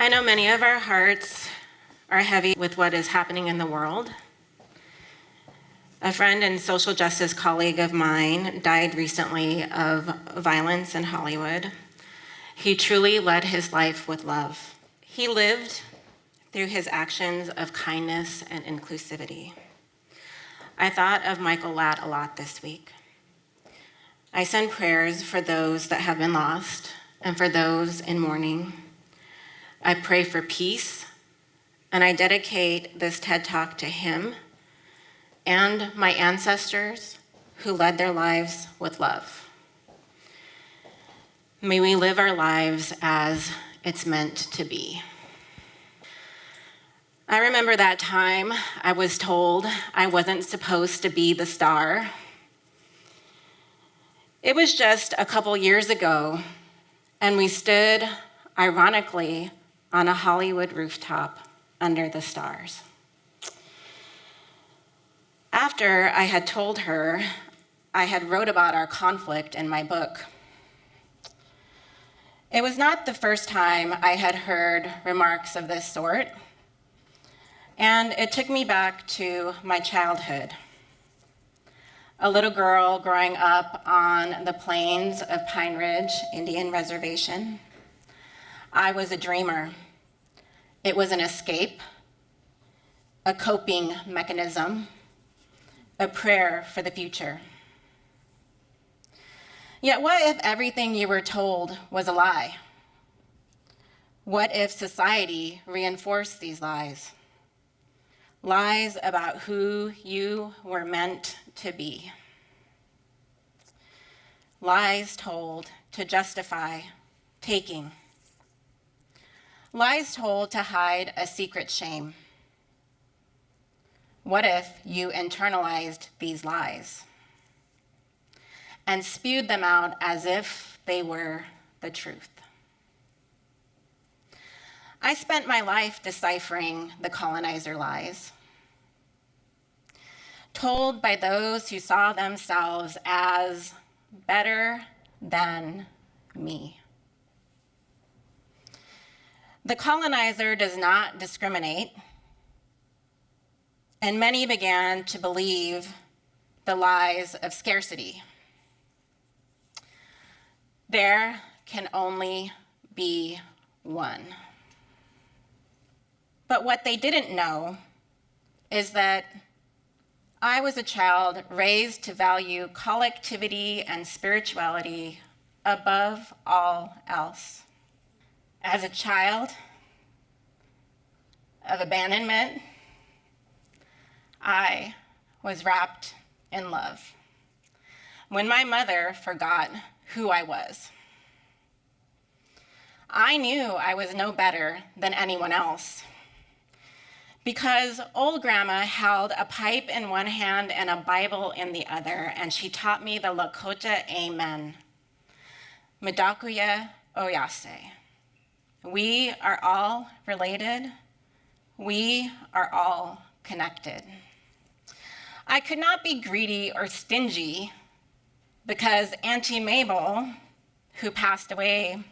I know many of our hearts are heavy with what is happening in the world. A friend and social justice colleague of mine died recently of violence in Hollywood. He truly led his life with love. He lived through his actions of kindness and inclusivity. I thought of Michael Ladd a lot this week. I send prayers for those that have been lost and for those in mourning. I pray for peace, and I dedicate this TED Talk to him and my ancestors who led their lives with love. May we live our lives as it's meant to be. I remember that time I was told I wasn't supposed to be the star. It was just a couple years ago, and we stood, ironically, on a Hollywood rooftop under the stars. After I had told her, I had wrote about our conflict in my book. It was not the first time I had heard remarks of this sort, and it took me back to my childhood. A little girl growing up on the plains of Pine Ridge Indian Reservation. I was a dreamer. It was an escape, a coping mechanism, a prayer for the future. Yet what if everything you were told was a lie? What if society reinforced these lies? Lies about who you were meant to be. Lies told to justify taking. Lies told to hide a secret shame. What if you internalized these lies and spewed them out as if they were the truth? I spent my life deciphering the colonizer lies, told by those who saw themselves as better than me. The colonizer does not discriminate, and many began to believe the lies of scarcity. There can only be one. But what they didn't know is that I was a child raised to value collectivity and spirituality above all else. As a child of abandonment, I was wrapped in love when my mother forgot who I was. I knew I was no better than anyone else because old grandma held a pipe in one hand and a Bible in the other, and she taught me the Lakota amen. Medakuya oyase. We are all related. We are all connected. I could not be greedy or stingy because Auntie Mabel, who passed away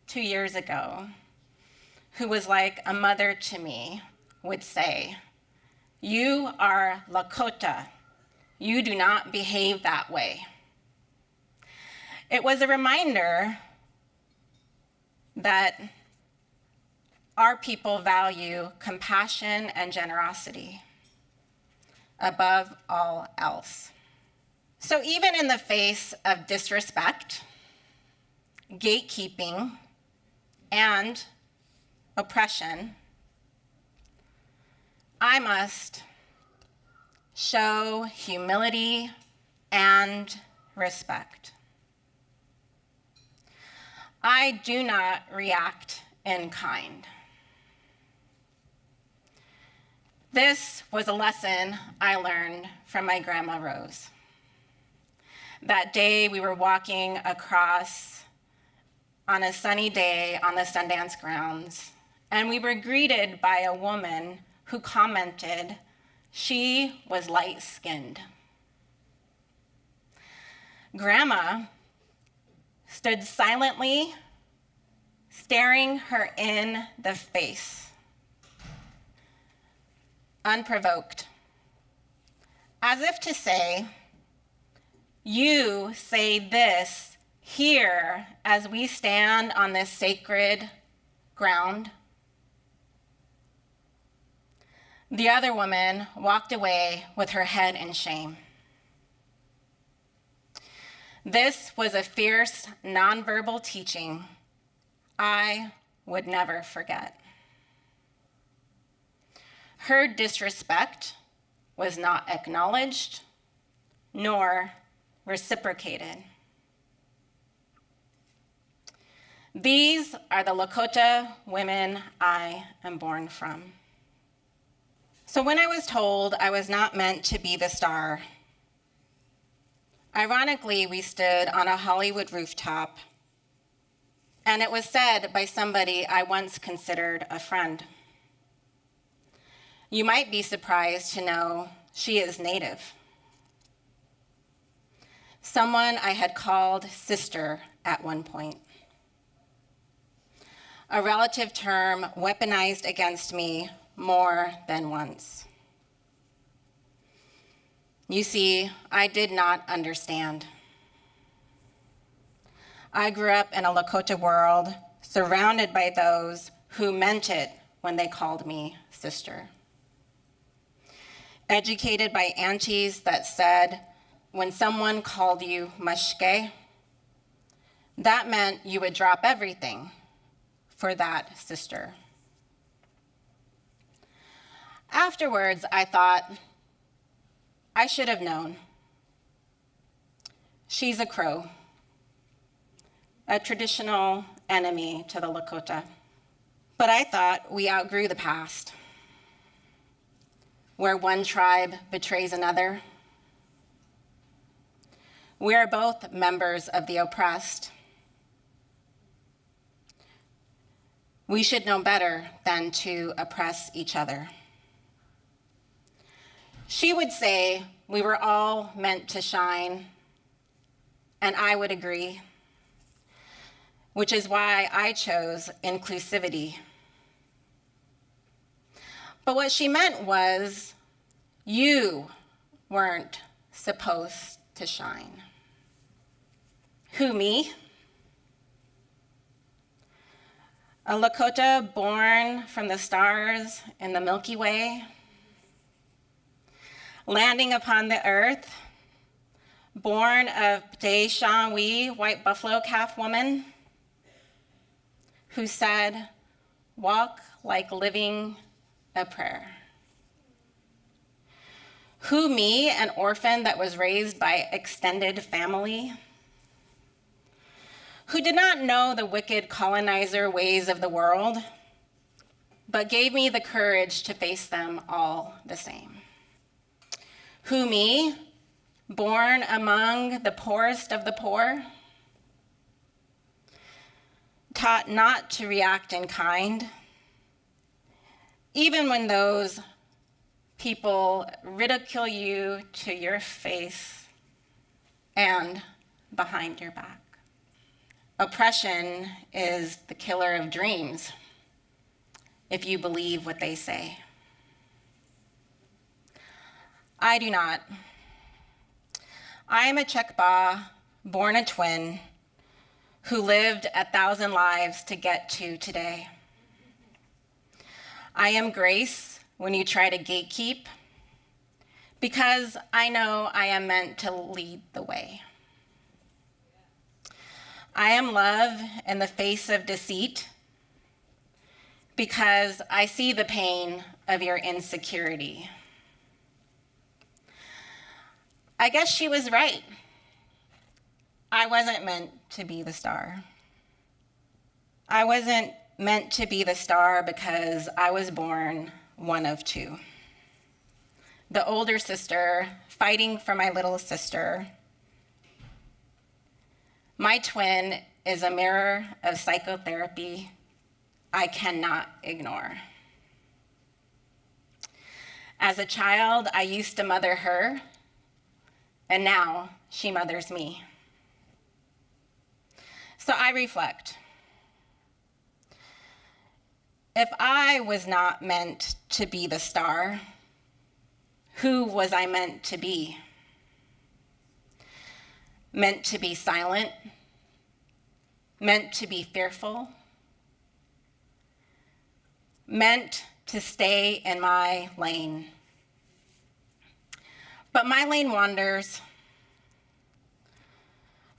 2 years ago, who was like a mother to me, would say, "You are Lakota. You do not behave that way." It was a reminder that our people value compassion and generosity above all else. So even in the face of disrespect, gatekeeping, and oppression, I must show humility and respect. I do not react in kind. This was a lesson I learned from my grandma Rose. That day we were walking across on a sunny day on the Sundance grounds, and we were greeted by a woman who commented she was light-skinned. Grandma stood silently staring her in the face, unprovoked, as if to say, "You say this here as we stand on this sacred ground." The other woman walked away with her head in shame. This was a fierce, nonverbal teaching I would never forget. Her disrespect was not acknowledged nor reciprocated. These are the Lakota women I am born from. So when I was told I was not meant to be the star, ironically, we stood on a Hollywood rooftop, and it was said by somebody I once considered a friend. You might be surprised to know she is Native. Someone I had called sister at one point. A relative term weaponized against me more than once. You see, I did not understand. I grew up in a Lakota world surrounded by those who meant it when they called me sister. Educated by aunties that said, when someone called you mashke, that meant you would drop everything for that sister. Afterwards, I thought, I should have known. She's a Crow, a traditional enemy to the Lakota. But I thought we outgrew the past, where one tribe betrays another. We are both members of the oppressed. We should know better than to oppress each other. She would say we were all meant to shine, and I would agree, which is why I chose inclusivity. But what she meant was, you weren't supposed to shine. Who, me? A Lakota born from the stars in the Milky Way, landing upon the earth, born of P'tay Shanwi, white buffalo calf woman, who said, walk like living a prayer. Who, me, an orphan that was raised by extended family, who did not know the wicked colonizer ways of the world, but gave me the courage to face them all the same. Who, me, born among the poorest of the poor, taught not to react in kind, even when those people ridicule you to your face and behind your back. Oppression is the killer of dreams, if you believe what they say. I do not. I am a Chekba, born a twin, who lived 1,000 lives to get to today. I am grace when you try to gatekeep, because I know I am meant to lead the way. I am love in the face of deceit, because I see the pain of your insecurity. I guess she was right. I wasn't meant to be the star. I wasn't meant to be the star because I was born one of two. The older sister fighting for my little sister. My twin is a mirror of psychotherapy I cannot ignore. As a child, I used to mother her, and now she mothers me. So I reflect. If I was not meant to be the star, who was I meant to be? Meant to be silent? Meant to be fearful? Meant to stay in my lane? But my lane wanders,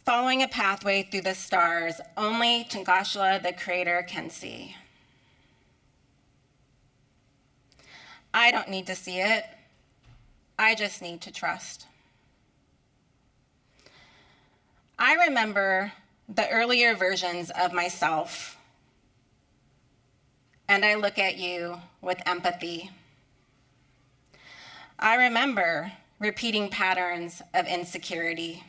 following a pathway through the stars only Tangashla, the Creator, can see. I don't need to see it. I just need to trust. I remember the earlier versions of myself, and I look at you with empathy. I remember repeating patterns of insecurity,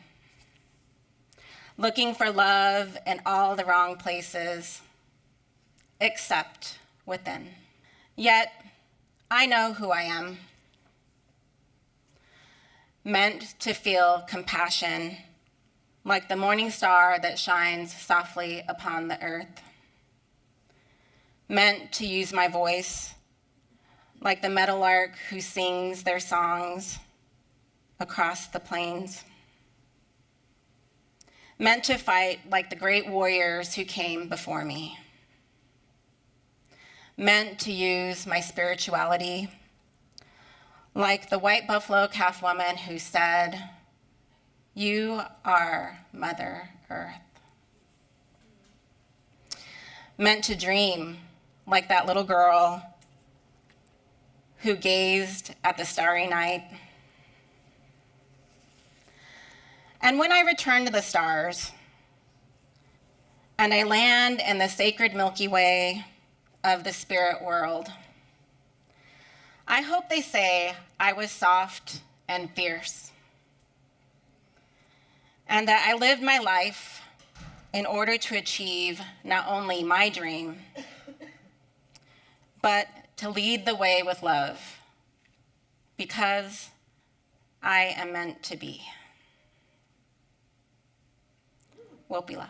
looking for love in all the wrong places, except within. Yet, I know who I am, meant to feel compassion like the morning star that shines softly upon the earth, meant to use my voice like the meadowlark who sings their songs across the plains, meant to fight like the great warriors who came before me, meant to use my spirituality like the white buffalo calf woman who said, "You are Mother Earth." Meant to dream like that little girl who gazed at the starry night. And when I return to the stars and I land in the sacred Milky Way of the spirit world, I hope they say I was soft and fierce, and that I lived my life in order to achieve not only my dream, but to lead the way with love, because I am meant to be. Wopila.